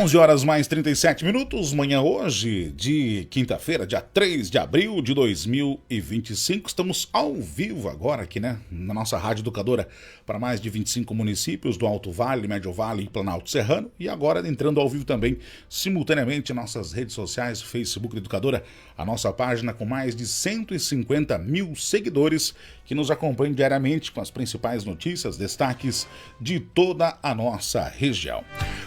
11 horas mais 37 minutos, manhã hoje de quinta-feira, dia 3 de abril de 2025. Estamos ao vivo agora aqui, né, na nossa Rádio Educadora para mais de 25 municípios do Alto Vale, Médio Vale e Planalto Serrano. E agora entrando ao vivo também, simultaneamente, em nossas redes sociais, Facebook da Educadora, a nossa página com mais de 150 mil seguidores que nos acompanham diariamente com as principais notícias, destaques de toda a nossa região.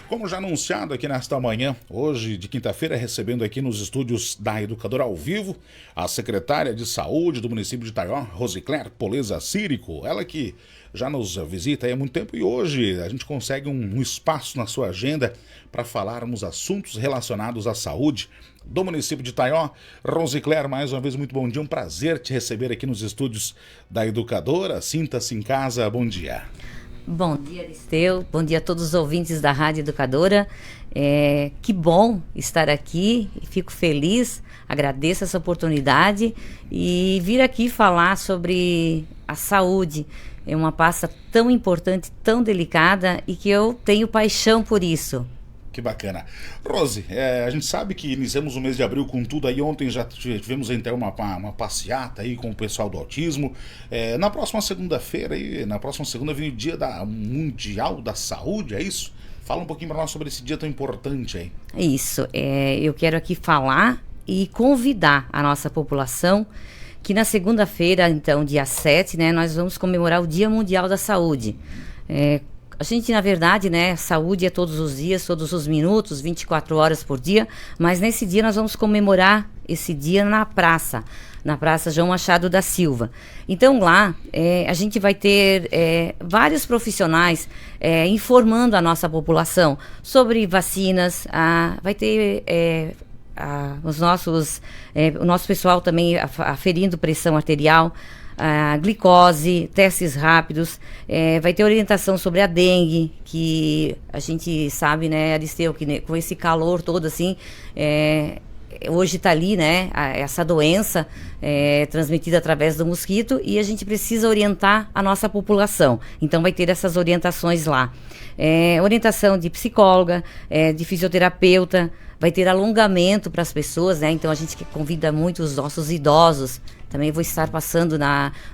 Como já anunciado aqui nesta manhã, hoje de quinta-feira, recebendo aqui nos estúdios da Educadora ao vivo, a secretária de Saúde do município de Itaió, Rosicler Poleza Círico, ela que já nos visita há muito tempo e hoje a gente consegue um espaço na sua agenda para falarmos assuntos relacionados à saúde do município de Itaió. Rosicler, mais uma vez, muito bom dia, um prazer te receber aqui nos estúdios da Educadora. Sinta-se em casa, bom dia. Bom dia, Aristeu. Bom dia a todos os ouvintes da Rádio Educadora. Que bom estar aqui, fico feliz, agradeço essa oportunidade e vir aqui falar sobre a saúde. É uma pasta tão importante, tão delicada e que eu tenho paixão por isso. Que bacana. Rose, a gente sabe que iniciamos o mês de abril com tudo aí. Ontem já tivemos então uma passeata aí com o pessoal do autismo. Na próxima segunda-feira, vem o dia Mundial da Saúde, é isso? Fala um pouquinho para nós sobre esse dia tão importante aí. Isso, eu quero aqui falar e convidar a nossa população que na segunda-feira, então, dia 7, né, nós vamos comemorar o Dia Mundial da Saúde. A gente, na verdade, né, saúde é todos os dias, todos os minutos, 24 horas por dia, mas nesse dia nós vamos comemorar esse dia na Praça João Machado da Silva. Então lá a gente vai ter vários profissionais informando a nossa população sobre vacinas, vai ter o nosso pessoal também aferindo pressão arterial, a glicose, testes rápidos, vai ter orientação sobre a dengue, que a gente sabe, né, Aristeu, que com esse calor todo assim, hoje está ali, né, essa doença transmitida através do mosquito e a gente precisa orientar a nossa população. Então vai ter essas orientações lá. Orientação de psicóloga, de fisioterapeuta, vai ter alongamento para as pessoas, né? Então a gente convida muito os nossos idosos. Também vou estar passando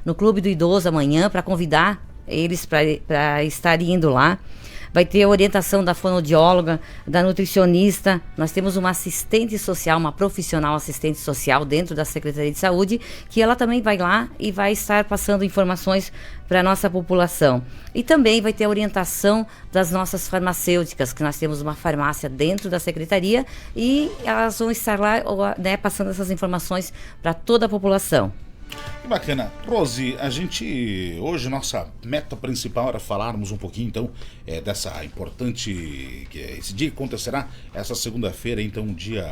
no Clube do Idoso amanhã para convidar eles para estarem indo lá. Vai ter orientação da fonoaudióloga, da nutricionista. Nós temos uma assistente social, uma profissional assistente social dentro da Secretaria de Saúde, que ela também vai lá e vai estar passando informações para a nossa população. E também vai ter a orientação das nossas farmacêuticas, que nós temos uma farmácia dentro da Secretaria e elas vão estar lá, né, passando essas informações para toda a população. Que bacana. Rose, hoje nossa meta principal era falarmos um pouquinho então dessa importante, esse dia que acontecerá essa segunda-feira, então, o dia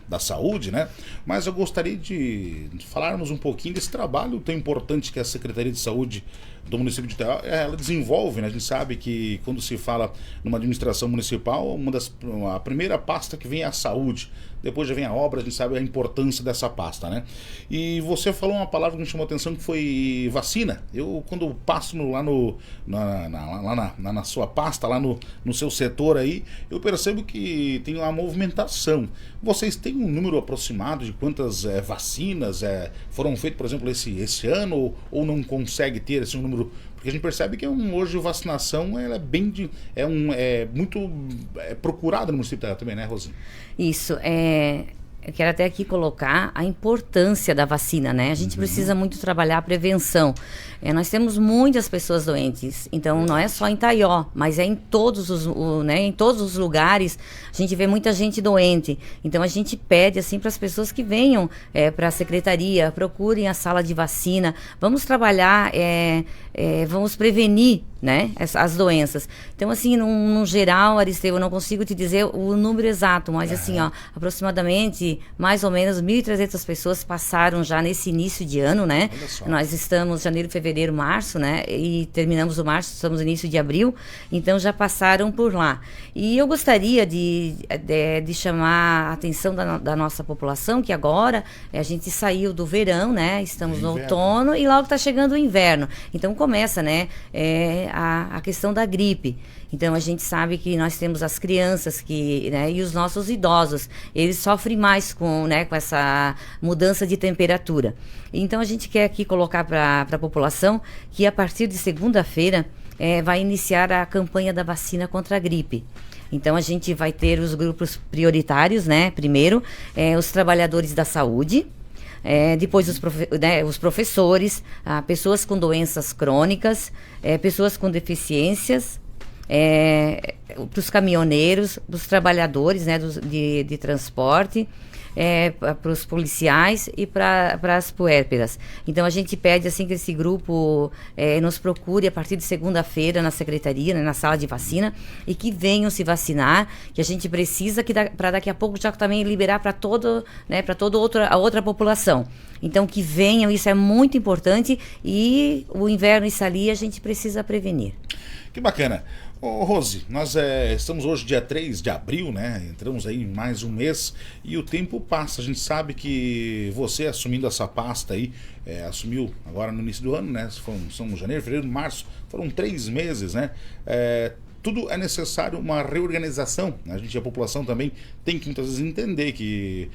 da saúde, né? Mas eu gostaria de falarmos um pouquinho desse trabalho tão importante que a Secretaria de Saúde do município de Itaió, ela desenvolve, né? A gente sabe que quando se fala numa administração municipal, a primeira pasta que vem é a saúde, depois já vem a obra, a gente sabe a importância dessa pasta, né? E você falou uma palavra que me chamou a atenção, que foi vacina. Eu, quando passo lá na sua pasta, lá no seu setor aí, eu percebo que tem uma movimentação. Vocês têm um número aproximado de quantas vacinas foram feitas, por exemplo, esse ano, ou não consegue ter esse número? Porque a gente percebe que hoje a vacinação ela é muito procurada no município também, né, Rosinha? Isso, eu quero até aqui colocar a importância da vacina, né? A gente precisa muito trabalhar a prevenção. Nós temos muitas pessoas doentes, então não é só em Itaió, mas em todos os lugares a gente vê muita gente doente. Então a gente pede assim para as pessoas que venham para a secretaria, procurem a sala de vacina, vamos trabalhar, vamos prevenir, né, as doenças. Então assim, no geral, Aristeu, eu não consigo te dizer o número exato, mas assim, aproximadamente mais ou menos 1.300 pessoas passaram já nesse início de ano, né? Nós estamos janeiro, fevereiro, março, né? E terminamos o março, estamos no início de abril, então já passaram por lá. E eu gostaria de chamar a atenção da nossa população, que agora a gente saiu do verão, né? Estamos no outono e logo está chegando o inverno. Então começa, né? a questão da gripe. Então a gente sabe que nós temos as crianças né, e os nossos idosos, eles sofrem mais com essa mudança de temperatura. Então a gente quer aqui colocar para a população que a partir de segunda-feira vai iniciar a campanha da vacina contra a gripe. Então a gente vai ter os grupos prioritários, né? Primeiro, os trabalhadores da saúde. Depois os professores, pessoas com doenças crônicas, pessoas com deficiências, para os caminhoneiros, os trabalhadores, né, de transporte, para os policiais e para as puérperas. Então a gente pede assim que esse grupo nos procure a partir de segunda-feira na secretaria, né, na sala de vacina, e que venham se vacinar, que a gente precisa para daqui a pouco já também liberar para toda a outra população. Então que venham, isso é muito importante, e o inverno está ali, a gente precisa prevenir. Que bacana. Ô, Rose, nós estamos hoje dia 3 de abril, né? Entramos aí em mais um mês e o tempo passa. A gente sabe que você assumindo essa pasta aí, assumiu agora no início do ano, né? São janeiro, fevereiro, março, foram 3 meses, né? Tudo é necessário uma reorganização. A população também tem que muitas vezes entender que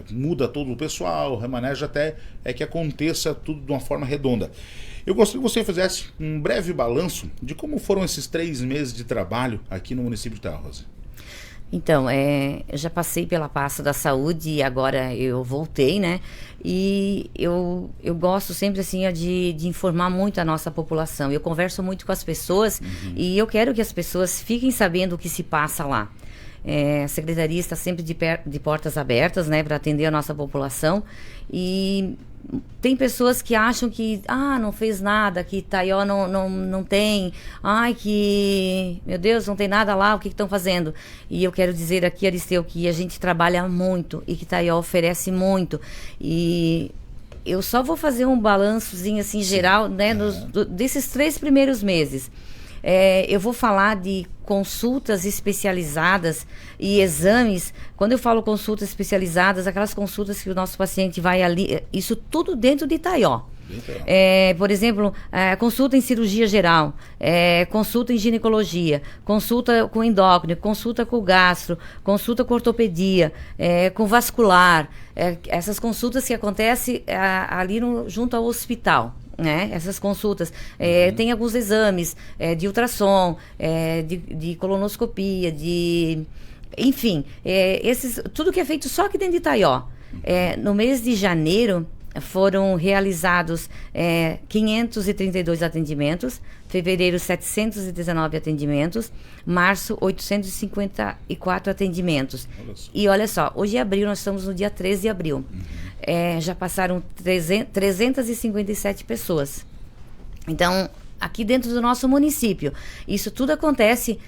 muda todo o pessoal, remaneja até que aconteça tudo de uma forma redonda. Eu gostaria que você fizesse um breve balanço de como foram esses 3 meses de trabalho aqui no município de Itaúsa. Então, eu já passei pela pasta da saúde e agora eu voltei, né? E eu gosto sempre, assim, de informar muito a nossa população. Eu converso muito com as pessoas e eu quero que as pessoas fiquem sabendo o que se passa lá. A secretaria está sempre de portas abertas, né, para atender a nossa população. E tem pessoas que acham que não fez nada, que Itaió não tem, que, meu Deus, não tem nada lá, o que estão fazendo? E eu quero dizer aqui, Aristeu, que a gente trabalha muito e que Itaió oferece muito. E eu só vou fazer um balançozinho assim geral, né, desses 3 primeiros meses. Eu vou falar de consultas especializadas e exames. Quando eu falo consultas especializadas, aquelas consultas que o nosso paciente vai ali, isso tudo dentro de Itaió. Por exemplo, consulta em cirurgia geral, consulta em ginecologia, consulta com endócrino, consulta com gastro, consulta com ortopedia, com vascular, essas consultas que acontecem ali junto ao hospital. Né? Essas consultas, tem alguns exames de ultrassom, de colonoscopia, enfim, tudo que é feito só aqui dentro de Itaió. No mês de janeiro foram realizados 532 atendimentos, fevereiro 719 atendimentos, março 854 atendimentos. E olha só, hoje é abril, nós estamos no dia 13 de abril. Já passaram 357 pessoas. Então, aqui dentro do nosso município, isso tudo acontece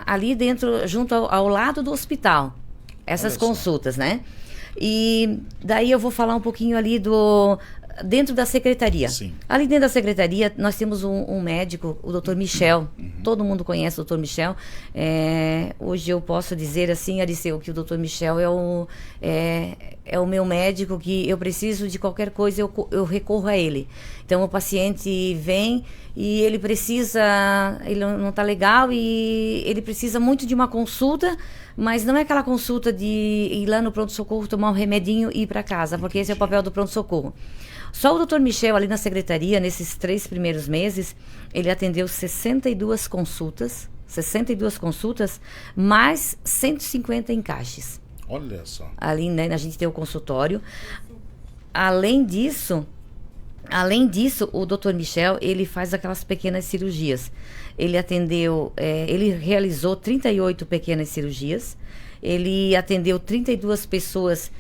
ali dentro, junto ao lado do hospital, essas consultas, né? E daí eu vou falar um pouquinho ali dentro da secretaria. Sim. Ali dentro da secretaria, nós temos um médico, o Dr. Michel. Todo mundo conhece o Dr. Michel. Hoje eu posso dizer assim, Aristeu, que o Dr. Michel é o meu médico, que eu preciso de qualquer coisa, eu recorro a ele. Então o paciente vem e ele não está legal e ele precisa muito de uma consulta, mas não é aquela consulta de ir lá no pronto-socorro, tomar um remedinho e ir para casa, porque esse é o papel do pronto-socorro. Só o Dr. Michel, ali na secretaria, nesses 3 primeiros meses, ele atendeu 62 consultas, mais 150 encaixes. Olha só. Ali, né, a gente tem o consultório. Além disso, o Dr. Michel, ele faz aquelas pequenas cirurgias. Ele realizou 38 pequenas cirurgias. Ele atendeu 32 pessoas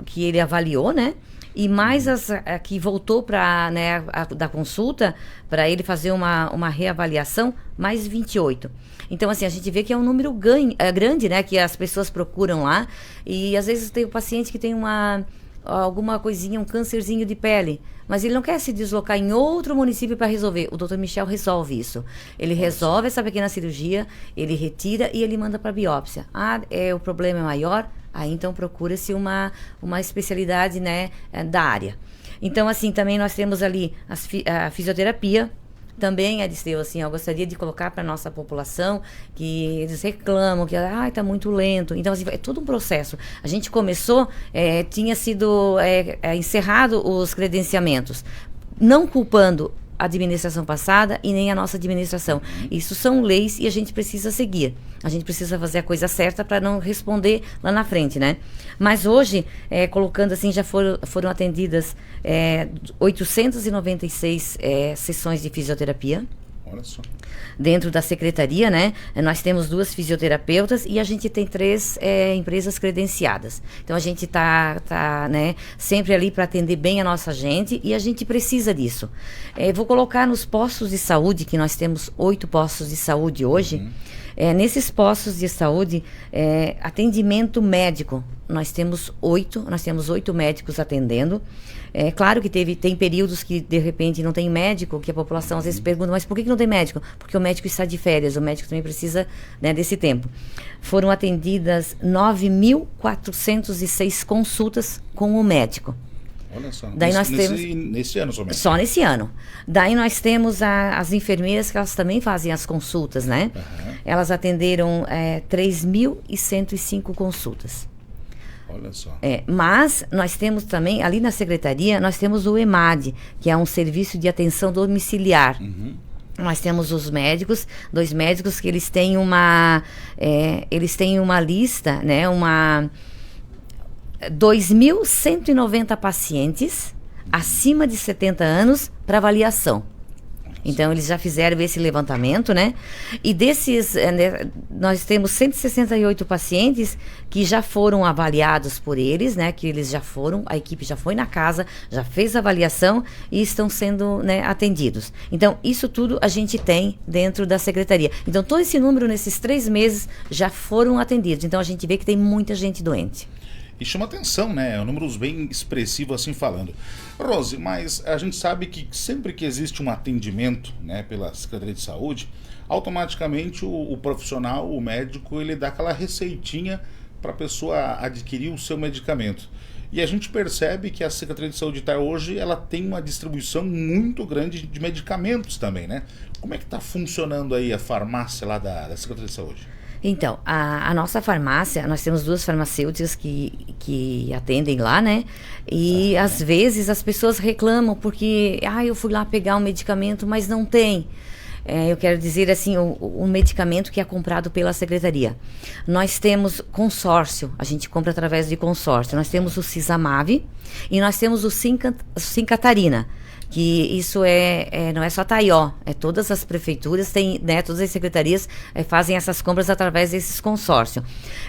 que ele avaliou, né? E mais as que voltou da consulta, para ele fazer uma reavaliação, mais 28. Então, assim, a gente vê que é um número grande, né? Que as pessoas procuram lá. E, às vezes, tem o paciente que tem alguma coisinha, um câncerzinho de pele, mas ele não quer se deslocar em outro município para resolver. O Dr. Michel resolve isso. Ele resolve essa pequena cirurgia, ele retira e ele manda para biópsia. O problema é maior, aí então procura-se uma especialidade, né, da área. Então, assim, também nós temos ali a fisioterapia, Também, Aristeu, assim, eu gostaria de colocar para nossa população que eles reclamam que está muito lento. Então, assim, é todo um processo. A gente começou, tinha sido encerrado os credenciamentos, não culpando a administração passada e nem a nossa administração. Isso são leis e a gente precisa seguir. A gente precisa fazer a coisa certa para não responder lá na frente, né? Mas hoje, colocando assim, já foram atendidas 896 sessões de fisioterapia. Olha só. Dentro da secretaria, né? Nós temos 2 fisioterapeutas e a gente tem 3 empresas credenciadas. Então a gente tá né, sempre ali para atender bem a nossa gente e a gente precisa disso. Vou colocar nos postos de saúde, que nós temos 8 postos de saúde hoje. Nesses postos de saúde, atendimento médico, nós temos 8 médicos atendendo. Claro que tem períodos que, de repente, não tem médico, que a população às vezes pergunta, mas por que não tem médico? Porque o médico está de férias, o médico também precisa, né, desse tempo. Foram atendidas 9.406 consultas com o médico. Olha só, Daí nesse ano somente. Só nesse ano. Daí nós temos as enfermeiras, que elas também fazem as consultas, né? Elas atenderam 3.105 consultas. Olha só. Mas nós temos também, ali na secretaria, nós temos o EMAD, que é um serviço de atenção domiciliar. Nós temos os médicos, 2 médicos que eles têm uma lista, né, 2.190 pacientes acima de 70 anos para avaliação. Então, eles já fizeram esse levantamento, né? E desses, nós temos 168 pacientes que já foram avaliados por eles, né? Que eles já foram, a equipe já foi na casa, já fez a avaliação e estão sendo, né, atendidos. Então, isso tudo a gente tem dentro da secretaria. Então, todo esse número, nesses 3 meses, já foram atendidos. Então, a gente vê que tem muita gente doente. E chama atenção, né? Números bem expressivos assim falando. Rose, mas a gente sabe que sempre que existe um atendimento, né, pela Secretaria de Saúde, automaticamente o profissional, o médico, ele dá aquela receitinha para a pessoa adquirir o seu medicamento. E a gente percebe que a Secretaria de Saúde hoje, ela tem uma distribuição muito grande de medicamentos também, né? Como é que está funcionando aí a farmácia lá da Secretaria de Saúde? Então, a nossa farmácia, nós temos 2 farmacêuticas que atendem lá, né? E às vezes as pessoas reclamam porque, eu fui lá pegar um medicamento, mas não tem. Eu quero dizer assim, o medicamento que é comprado pela secretaria. Nós temos consórcio, a gente compra através de consórcio. Nós temos o Cisamave e nós temos o Sim Catarina. Que isso não é só Taió, todas as prefeituras têm, né, todas as secretarias fazem essas compras através desses consórcios.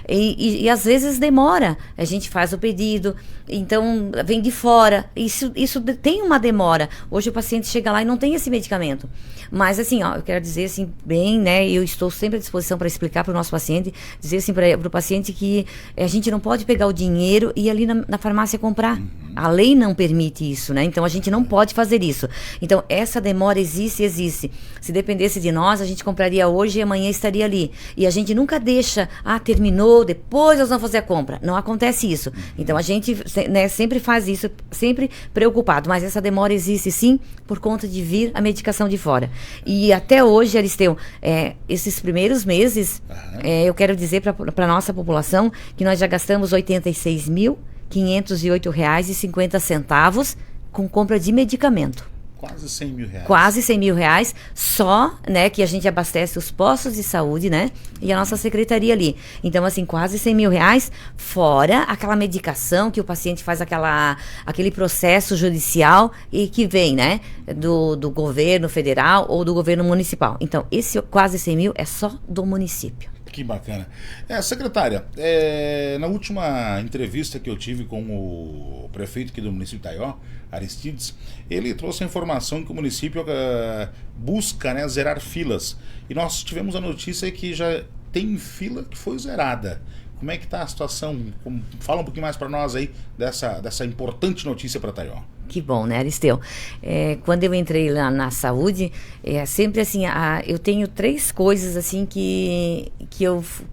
E às vezes demora, a gente faz o pedido, então vem de fora, isso tem uma demora. Hoje o paciente chega lá e não tem esse medicamento. Mas assim, eu quero dizer assim, bem, né, eu estou sempre à disposição para explicar para o nosso paciente, dizer assim para o paciente que a gente não pode pegar o dinheiro e ir ali na farmácia comprar. A lei não permite isso, né? Então a gente não pode fazer isso. Então essa demora existe. Se dependesse de nós, a gente compraria hoje e amanhã estaria ali. E a gente nunca deixa, terminou, depois nós vamos fazer a compra. Não acontece isso. Então a gente, né, sempre faz isso, sempre preocupado. Mas essa demora existe sim, por conta de vir a medicação de fora. E até hoje, Aristeu, esses primeiros meses, eu quero dizer para a nossa população que nós já gastamos R$ 86.508,50 com compra de medicamento. Quase R$ 100.000. Quase R$ 100.000, só, né, que a gente abastece os postos de saúde, né, e a nossa secretaria ali. Então, assim, quase R$ 100.000, fora aquela medicação que o paciente faz aquele processo judicial e que vem, né, do governo federal ou do governo municipal. Então, esse quase 100 mil é só do município. Que bacana. Secretária, na última entrevista que eu tive com o prefeito aqui do município de Taió, Aristides, ele trouxe a informação que o município busca, né, zerar filas. E nós tivemos a notícia que já tem fila que foi zerada. Como é que está a situação? Fala um pouquinho mais para nós aí dessa importante notícia para Taió. Que bom, né, Aristeu? Quando eu entrei lá na saúde, sempre assim, eu tenho 3 coisas assim que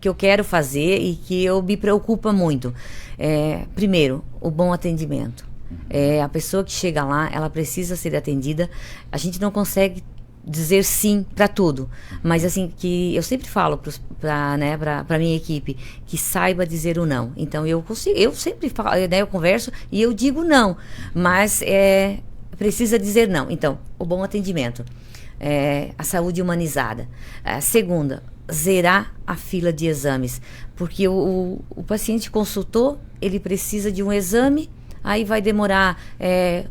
eu quero fazer e que eu me preocupa muito. Primeiro, o bom atendimento. A pessoa que chega lá, ela precisa ser atendida. A gente não consegue dizer sim para tudo, mas assim, que eu sempre falo para minha equipe, que saiba dizer o não. Então eu sempre falo, né, eu converso e eu digo não, mas precisa dizer não. Então, o bom atendimento, a saúde humanizada. Segunda, zerar a fila de exames, porque o paciente consultou, ele precisa de um exame. Aí vai demorar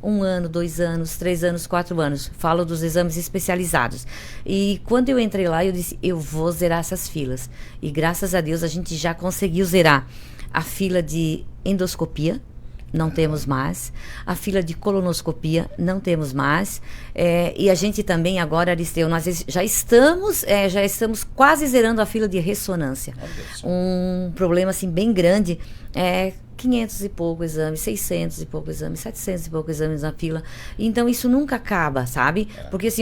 1 ano, 2 anos, 3 anos, 4 anos. Falo dos exames especializados. E quando eu entrei lá, eu disse, eu vou zerar essas filas. E graças a Deus a gente já conseguiu zerar a fila de endoscopia. Não temos mais. A fila de colonoscopia, não temos mais. E a gente também agora, Aristeu, nós já estamos quase zerando a fila de ressonância. Um problema assim bem grande 500 e pouco exames, 600 e pouco exames, 700 e pouco exames na fila. Então isso nunca acaba, sabe? Porque assim,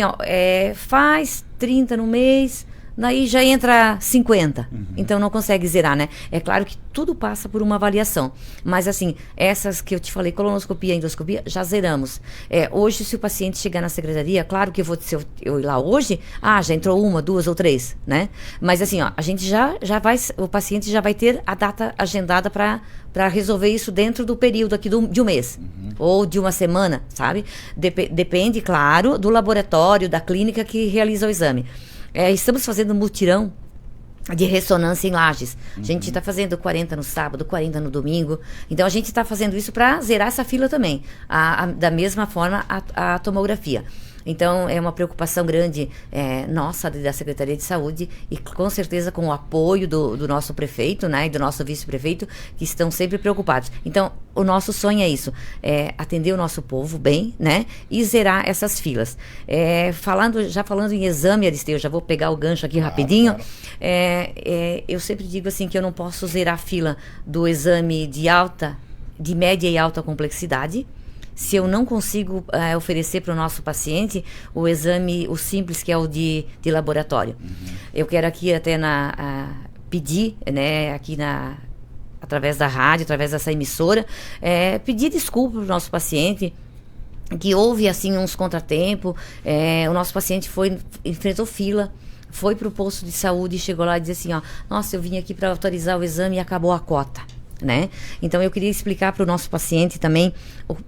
faz 30 no mês, daí já entra 50. Então não consegue zerar, né? É claro que tudo passa por uma avaliação. Mas assim, essas que eu te falei, colonoscopia, endoscopia, já zeramos. Hoje, se o paciente chegar na secretaria, claro que se eu ir lá hoje, já entrou 1, 2 ou 3, né? Mas assim, a gente já vai, o paciente já vai ter a data agendada para resolver isso dentro do período aqui de um mês. Ou de uma semana, sabe? Depende, claro, do laboratório, da clínica que realiza o exame. Estamos fazendo mutirão de ressonância em Lages. A gente está fazendo 40 no sábado, 40 no domingo. Então a gente está fazendo isso para zerar essa fila também. Da mesma forma a tomografia. Então é uma preocupação grande nossa da Secretaria de Saúde e com certeza com o apoio do nosso prefeito, né, e do nosso vice-prefeito, que estão sempre preocupados. Então o nosso sonho é isso, atender o nosso povo bem, né, e zerar essas filas. Falando em exame, Aristeu, já vou pegar o gancho aqui rapidinho. Claro. Eu sempre digo assim que eu não posso zerar a fila do exame de média e alta complexidade. Se eu não consigo oferecer para o nosso paciente o exame, o simples, que é o de laboratório. Eu quero aqui até pedir, né, aqui através da rádio, através dessa emissora, pedir desculpa para o nosso paciente, que houve assim uns contratempos. O nosso paciente enfrentou fila, foi para o posto de saúde e chegou lá e disse assim, nossa, eu vim aqui para autorizar o exame e acabou a cota. Né? Então eu queria explicar para o nosso paciente também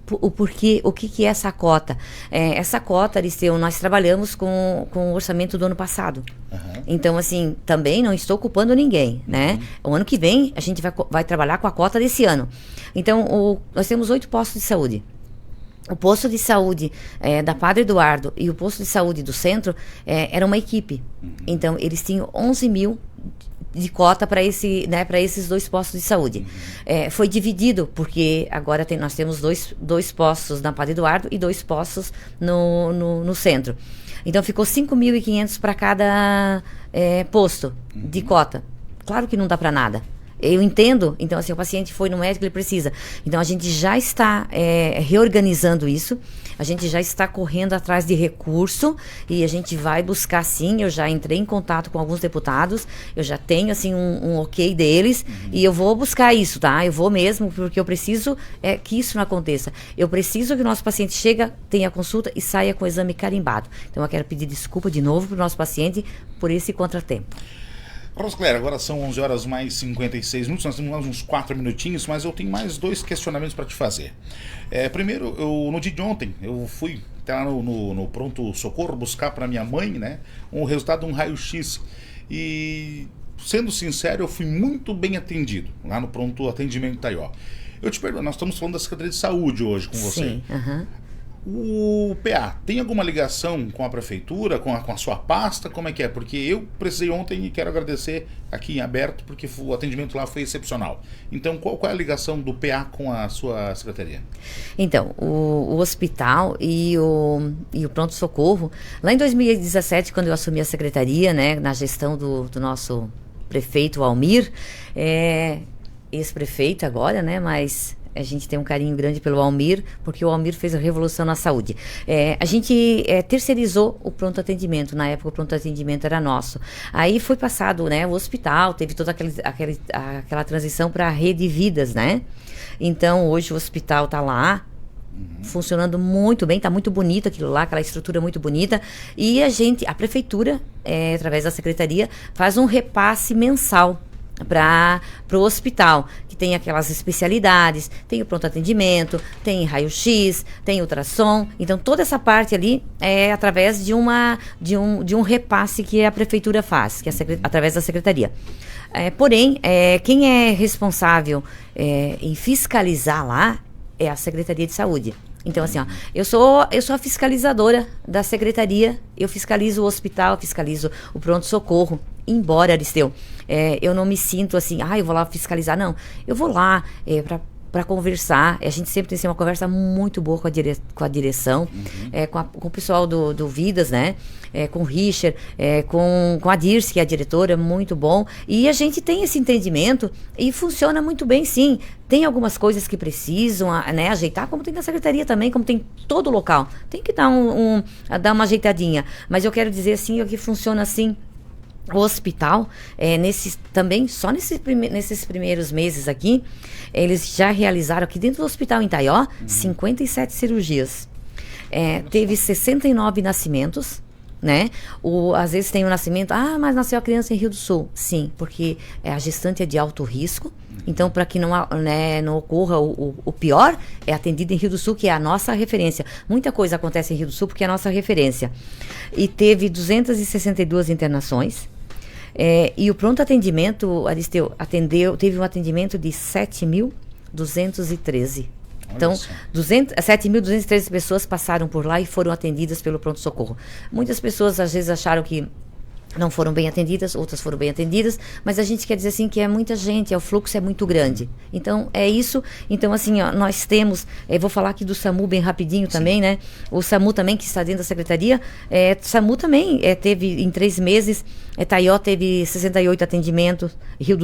o porquê, o que é essa cota. Essa cota, Aristeu, nós trabalhamos com o orçamento do ano passado. Então assim, também não estou culpando ninguém, né? O ano que vem a gente vai trabalhar com a cota desse ano. Então nós temos 8 postos de saúde. O posto de saúde da Padre Eduardo e o posto de saúde do centro era uma equipe. Então eles tinham 11 mil de cota para esses 2 postos de saúde. Foi dividido, porque agora nós temos dois postos na Padre Eduardo e 2 postos no centro. Então ficou 5.500 para cada posto de cota. Claro que não dá para nada. Eu entendo, então assim, o paciente foi no médico, ele precisa. Então a gente já está reorganizando isso, a gente já está correndo atrás de recurso e a gente vai buscar sim. Eu já entrei em contato com alguns deputados, eu já tenho assim um ok deles e eu vou buscar isso, tá? Eu vou mesmo, porque eu preciso que isso não aconteça. Eu preciso que o nosso paciente tenha consulta e saia com o exame carimbado. Então eu quero pedir desculpa de novo para o nosso paciente por esse contratempo. Roscléia, agora são 11 horas mais 56 minutos, nós temos mais uns 4 minutinhos, mas eu tenho mais 2 questionamentos para te fazer. Primeiro, no dia de ontem, eu fui até lá no pronto-socorro buscar para minha mãe, né, um resultado de um raio-x. E, sendo sincero, eu fui muito bem atendido lá no pronto-atendimento Taió. Eu te pergunto, nós estamos falando da Secretaria de Saúde hoje com você. Sim, O PA tem alguma ligação com a prefeitura, com a sua pasta? Como é que é? Porque eu precisei ontem e quero agradecer aqui em aberto, porque o atendimento lá foi excepcional. Então, qual é a ligação do PA com a sua secretaria? Então, o hospital e o pronto-socorro, lá em 2017, quando eu assumi a secretaria, né, na gestão do nosso prefeito Almir, ex-prefeito agora, né, mas a gente tem um carinho grande pelo Almir, porque o Almir fez a revolução na saúde. A gente terceirizou o pronto atendimento. Na época o pronto atendimento era nosso. Aí foi passado, né, o hospital, teve toda aquela transição para a Rede Vidas, né? Então hoje o hospital está lá, funcionando muito bem, está muito bonito aquilo lá, aquela estrutura muito bonita. E a prefeitura, através da secretaria, faz um repasse mensal para o hospital, que tem aquelas especialidades, tem o pronto atendimento, tem raio-x, tem ultrassom. Então toda essa parte ali é através de um repasse que a prefeitura faz, que é através da secretaria. Porém, quem é responsável em fiscalizar lá é a Secretaria de Saúde. Então, assim, ó, eu sou a fiscalizadora da secretaria, eu fiscalizo o hospital, fiscalizo o pronto-socorro. Embora, Aristeu, eu não me sinto assim, eu vou lá fiscalizar. Não, eu vou lá para conversar. A gente sempre tem assim, uma conversa muito boa com a direção, com o pessoal do Vidas, né? Com o Richard, com a Dirce, que é a diretora, muito bom. E a gente tem esse entendimento e funciona muito bem, sim. Tem algumas coisas que precisam, né, ajeitar, como tem na secretaria também, como tem todo local. Tem que dar dar uma ajeitadinha. Mas eu quero dizer assim, que funciona assim. O hospital, também, só nesses primeiros meses aqui, eles já realizaram aqui dentro do hospital em Taió 57 cirurgias. Teve 69 nascimentos, né? Às vezes tem um nascimento, mas nasceu a criança em Rio do Sul. Sim, porque a gestante é de alto risco, então para que não ocorra o pior, é atendido em Rio do Sul, que é a nossa referência. Muita coisa acontece em Rio do Sul porque é a nossa referência. E teve 262 internações. E o pronto atendimento, Aristeu, teve um atendimento de 7.213. Então, 7.213 pessoas passaram por lá e foram atendidas pelo pronto-socorro. Muitas pessoas, às vezes, acharam que não foram bem atendidas, outras foram bem atendidas, mas a gente quer dizer assim que é muita gente, o fluxo é muito grande. Então, é isso. Então, assim, nós temos, vou falar aqui do SAMU bem rapidinho também, né? O SAMU também, que está dentro da secretaria, SAMU também teve, em 3 meses, Taió teve 68 atendimentos, Rio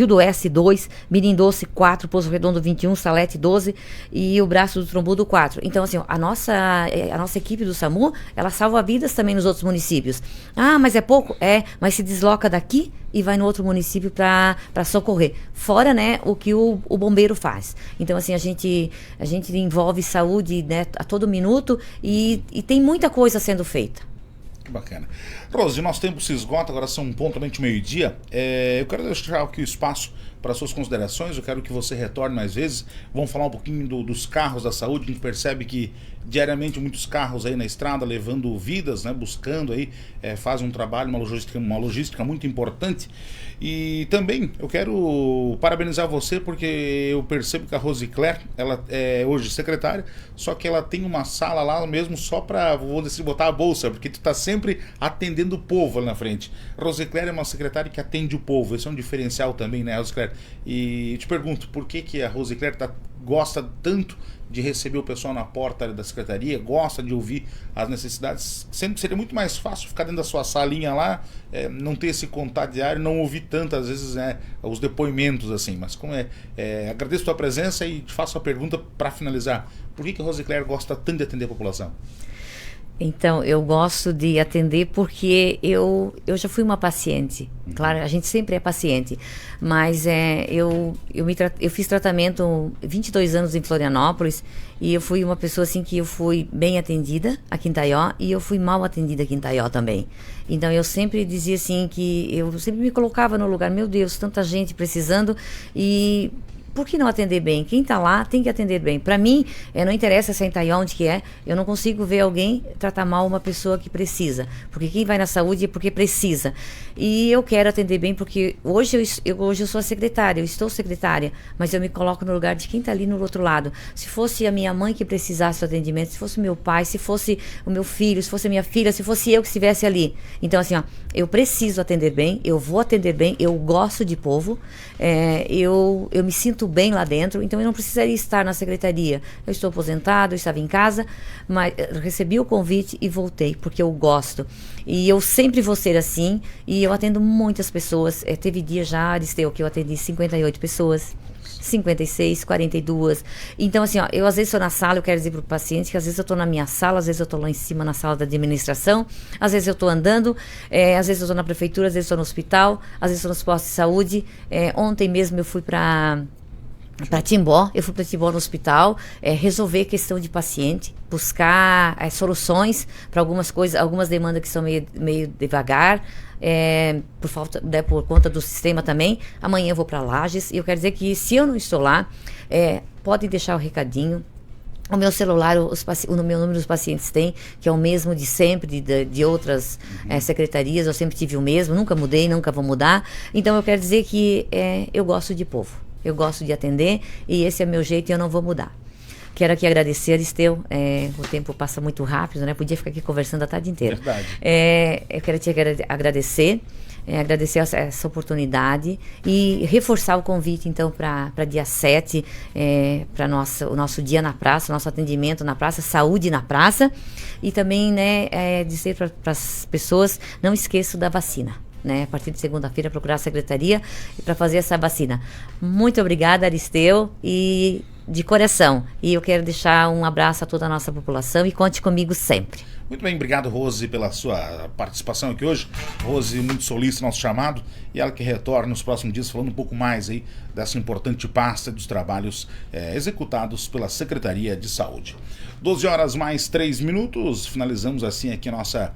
do Oeste 2, Mirim Doce 4, Pouso Redondo 21, Salete 12 e o Braço do Trombudo 4. Então, assim, a nossa equipe do SAMU, ela salva vidas também nos outros municípios. Mas é pouco? Mas se desloca daqui e vai no outro município para socorrer. Fora, né, o que o bombeiro faz. Então, assim, a gente envolve saúde, né, a todo minuto e tem muita coisa sendo feita. Que bacana. Rose, nosso tempo se esgota, agora são pontualmente meio-dia. Eu quero deixar aqui o espaço para suas considerações, eu quero que você retorne mais vezes. Vamos falar um pouquinho dos carros da saúde. A gente percebe que diariamente muitos carros aí na estrada levando vidas, né, buscando aí, fazem um trabalho, uma logística muito importante. E também eu quero parabenizar você porque eu percebo que a Rose Claire, ela é hoje secretária, só que ela tem uma sala lá mesmo só para, vou decidir, botar a bolsa, porque tu está sempre atendendo o povo ali na frente. Rose Claire é uma secretária que atende o povo, esse é um diferencial também, né, Rose Claire? E eu te pergunto, por que a Rose Claire gosta tanto de receber o pessoal na porta da secretaria, gosta de ouvir as necessidades, sendo que seria muito mais fácil ficar dentro da sua salinha lá, não ter esse contato diário, não ouvir tantas vezes, né, os depoimentos assim. Mas como agradeço a tua presença e te faço a pergunta para finalizar: por que a Rose Claire gosta tanto de atender a população? Então, eu gosto de atender porque eu já fui uma paciente. Claro, a gente sempre é paciente. Mas eu fiz tratamento 22 anos em Florianópolis e eu fui uma pessoa assim que eu fui bem atendida aqui em Taió e eu fui mal atendida aqui em Taió também. Então, eu sempre dizia assim que eu sempre me colocava no lugar, meu Deus, tanta gente precisando e... por que não atender bem? Quem está lá tem que atender bem. Para mim, não interessa se é em Taió, onde que é, eu não consigo ver alguém tratar mal uma pessoa que precisa. Porque quem vai na saúde é porque precisa. E eu quero atender bem porque hoje eu sou a secretária, eu estou secretária, mas eu me coloco no lugar de quem está ali no outro lado. Se fosse a minha mãe que precisasse do atendimento, se fosse o meu pai, se fosse o meu filho, se fosse a minha filha, se fosse eu que estivesse ali. Então, assim, eu preciso atender bem, eu vou atender bem, eu gosto de povo, eu me sinto bem lá dentro, então eu não precisaria estar na secretaria. Eu estou aposentado, eu estava em casa, mas recebi o convite e voltei, porque eu gosto. E eu sempre vou ser assim, e eu atendo muitas pessoas. Teve dia já, Aristeu, que eu atendi 58 pessoas, 56, 42. Então, assim, eu às vezes estou na sala, eu quero dizer para o paciente que às vezes eu estou na minha sala, às vezes eu estou lá em cima na sala da administração, às vezes eu estou andando, às vezes eu estou na prefeitura, às vezes eu estou no hospital, às vezes eu estou nos postos de saúde. Ontem mesmo eu fui para para Timbó. Eu fui para Timbó no hospital, resolver questão de paciente, buscar soluções para algumas coisas, algumas demandas que são meio devagar, por conta do sistema também. Amanhã eu vou para Lages e eu quero dizer que se eu não estou lá, pode deixar o recadinho. O meu celular, o meu número dos pacientes tem, que é o mesmo de sempre, de outras secretarias, eu sempre tive o mesmo, nunca mudei, nunca vou mudar. Então eu quero dizer que eu gosto de povo, eu gosto de atender e esse é meu jeito e eu não vou mudar. Quero aqui agradecer, Aristeu, o tempo passa muito rápido, né? Podia ficar aqui conversando a tarde inteira. Verdade. Eu quero te agradecer. Agradecer essa oportunidade e reforçar o convite, então, para dia 7, para o nosso dia na praça, nosso atendimento na praça, saúde na praça, e também, né, dizer para as pessoas, não esqueçam da vacina. Né, a partir de segunda-feira, procurar a secretaria para fazer essa vacina. Muito obrigada, Aristeu, e de coração. E eu quero deixar um abraço a toda a nossa população e conte comigo sempre. Muito bem, obrigado, Rose, pela sua participação aqui hoje. Rose, muito solícita nosso chamado, e ela que retorna nos próximos dias falando um pouco mais aí dessa importante pasta dos trabalhos executados pela Secretaria de Saúde. 12 horas mais 3 minutos, finalizamos assim aqui a nossa